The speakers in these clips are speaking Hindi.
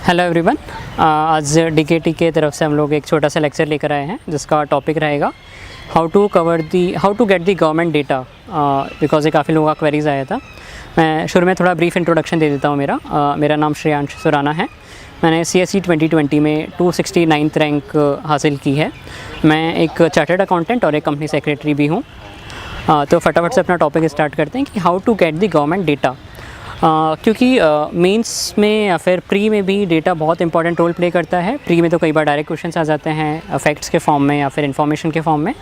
Hello everyone. आज डीकेटी के तरफ से हम लोग एक छोटा सा लेक्चर लेकर आए हैं जिसका टॉपिक रहेगा how to get the government data, because ये काफ़ी लोगों का क्वेरीज आया था। मैं शुरू में थोड़ा ब्रीफ इंट्रोडक्शन दे देता हूँ। मेरा नाम श्रेयांश सुराना है। मैंने CSE 2020 में 269th रैंक हासिल की है। मैं एक चार्टर्ड अकाउंटेंट और एक कंपनी सेक्रेटरी भी हूँ। तो फटाफट से अपना टॉपिक स्टार्ट करते हैं कि how to get the government data. क्योंकि मेंस में या फिर प्री में भी डेटा बहुत इंपॉर्टेंट रोल प्ले करता है। प्री में तो कई बार डायरेक्ट क्वेश्चंस आ जाते हैं फैक्ट्स के फॉर्म में या फिर इन्फॉर्मेशन के फॉर्म में,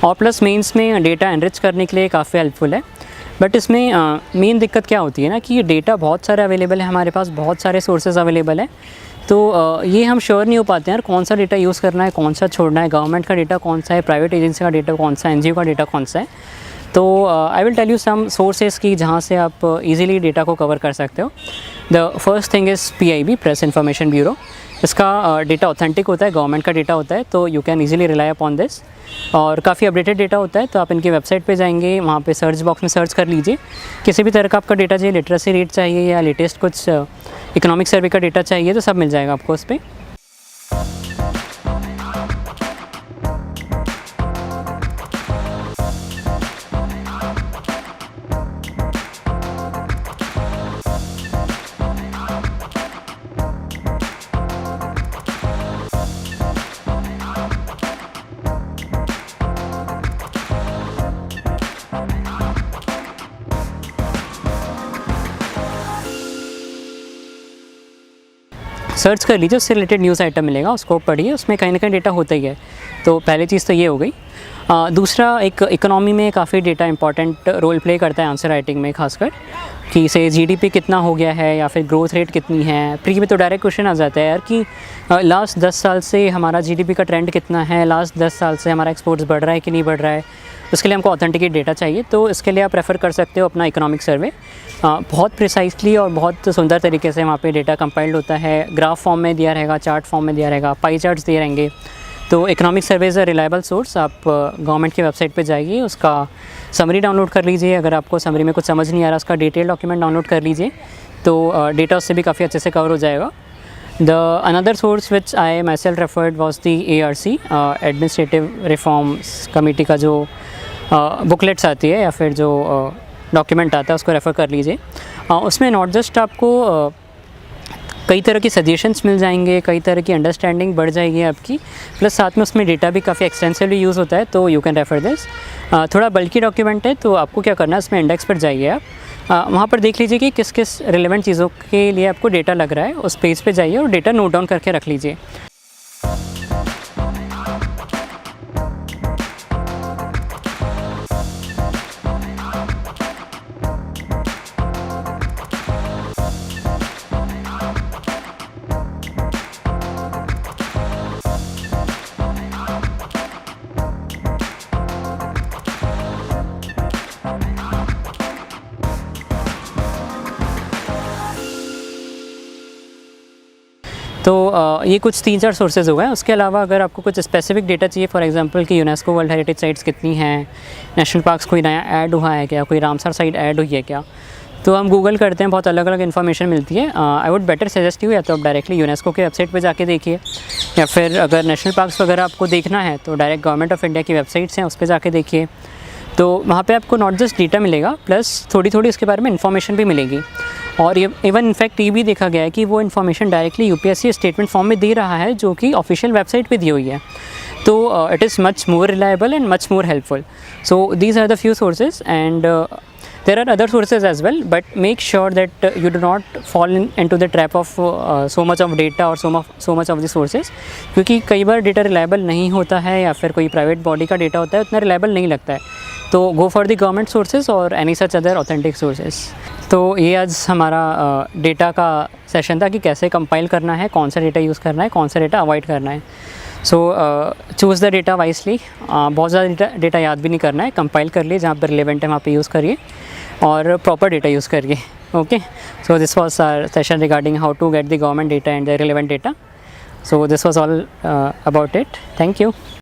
और प्लस मेंस में डेटा एनरिच करने के लिए काफ़ी हेल्पफुल है। बट इसमें मेन दिक्कत क्या होती है ना कि डेटा बहुत सारे अवेलेबल है, हमारे पास बहुत सारे सोर्सेज अवेलेबल है। तो ये हम श्योर नहीं हो पाते हैं यार कौन सा डेटा यूज़ करना है, कौन सा छोड़ना है, गवर्नमेंट का डेटा कौन सा है, प्राइवेट एजेंसी का डेटा कौन सा है, NGO का डेटा कौन सा है। तो I will tell you some sources की जहाँ से आप इजीली डेटा को कवर कर सकते हो। The first thing is PIB, press information bureau. इसका डेटा ऑथेंटिक होता है, गवर्नमेंट का डेटा होता है, तो you can easily rely upon this. और काफ़ी अपडेटेड डेटा होता है। तो आप इनकी वेबसाइट पे जाएंगे, वहाँ पे सर्च बॉक्स में सर्च कर लीजिए किसी भी तरह का आपका डेटा चाहिए, लिटरेसी रेट चाहिए या लेटेस्ट कुछ इकोनॉमिक सर्वे का डेटा चाहिए, तो सब मिल जाएगा आपको उस पर। सर्च कर लीजिए, उससे रिलेटेड न्यूज़ आइटम मिलेगा, उसको पढ़िए, उसमें कहीं ना कहीं डेटा होता ही है। तो पहली चीज़ तो ये हो गई। दूसरा, एक इकोनॉमी में काफ़ी डेटा इंपॉर्टेंट रोल प्ले करता है आंसर राइटिंग में, खासकर कि से GDP कितना हो गया है या फिर ग्रोथ रेट कितनी है। प्री में तो डायरेक्ट क्वेश्चन आ जाता है यार कि लास्ट 10 साल से हमारा GDP का ट्रेंड कितना है, लास्ट 10 साल से हमारा एक्सपोर्ट्स बढ़ रहा है कि नहीं बढ़ रहा है। उसके लिए हमको ऑथेंटिकेट डेटा चाहिए, तो इसके लिए आप रेफ़र कर सकते हो अपना इकोनॉमिक सर्वे। बहुत प्रिसाइसली और बहुत सुंदर तरीके से वहाँ पे डेटा कंपाइल्ड होता है, ग्राफ फॉर्म में दिया रहेगा, चार्ट फॉर्म में दिया रहेगा, पाई चार्ट्स दिए रहेंगे। तो economic survey is a reliable source. आप गवर्नमेंट की वेबसाइट पे जाइए, उसका समरी डाउनलोड कर लीजिए। अगर आपको समरी में कुछ समझ नहीं आ रहा, उसका डिटेल डॉक्यूमेंट डाउनलोड कर लीजिए, तो डेटा उससे भी काफ़ी अच्छे से कवर हो जाएगा। The another source which I my self referred was the ARC, administrative reforms committee का जो बुकलेट्स आती है या फिर जो डॉक्यूमेंट आता है, उसको रेफ़र कर लीजिए। उसमें नॉट जस्ट आपको कई तरह की सजेशंस मिल जाएंगे, कई तरह की अंडरस्टैंडिंग बढ़ जाएगी आपकी, प्लस साथ में उसमें डेटा भी काफ़ी एक्सटेंसिवली यूज़ होता है, तो यू कैन रेफ़र दिस। थोड़ा बल्कि डॉक्यूमेंट है, तो आपको क्या करना है, इसमें इंडेक्स पर जाइए आप, वहाँ पर देख लीजिए कि किस किस रिलेवेंट चीज़ों के लिए आपको डेटा लग रहा है, उस पेज पे जाइए और डेटा नोट डाउन करके रख लीजिए। तो ये कुछ 3-4 सोर्सेज हो गए। उसके अलावा अगर आपको कुछ स्पेसिफिक डेटा चाहिए, फॉर एग्जांपल कि यूनेस्को वर्ल्ड हेरिटेज साइट्स कितनी हैं, नेशनल पार्क्स कोई नया ऐड हुआ है क्या, कोई रामसर साइट ऐड हुई है क्या, तो हम गूगल करते हैं, बहुत अलग अलग इन्फॉर्मेशन मिलती है। I would better suggest you या तो आप डायरेक्टली यूनेस्को की वेबसाइट पे जाके देखिए, या फिर अगर नेशनल पार्क्स वगैरह आपको देखना है तो डायरेक्ट गवर्नमेंट ऑफ इंडिया की वेबसाइट्स हैं, उस पर जाके देखिए। तो वहाँ पे आपको नॉट जस्ट डेटा मिलेगा, प्लस थोड़ी थोड़ी इसके बारे में इन्फॉर्मेशन भी मिलेगी। और ये इवन इनफैक्ट ये भी देखा गया है कि वो information directly UPSC statement form में दे रहा है, जो कि ऑफिशियल वेबसाइट पे दी हुई है। तो it is much more reliable and much more helpful. So these are the few sources and there are other sources as well, but make sure that you do not fall into the trap of so much of data or so much of the sources, क्योंकि कई बार डेटा रिलायबल नहीं होता है या फिर कोई प्राइवेट बॉडी का डेटा होता है उतना रिलायबल नहीं लगता है। तो go for the government sources और any such other authentic sources. तो ये आज हमारा डेटा का सेशन था कि कैसे कंपाइल करना है, कौन सा डेटा यूज़ करना है, कौन सा डेटा अवॉइड करना है। सो चूज़ द डेटा वाइसली। बहुत ज़्यादा डेटा याद भी नहीं करना है, कंपाइल कर लिए, जहाँ पर रिलेवेंट है वहाँ पे यूज़ करिए और प्रॉपर डेटा यूज़ करिए। Okay, so this was our session regarding how to get the government data and the relevant data. So this was all about it. Thank you.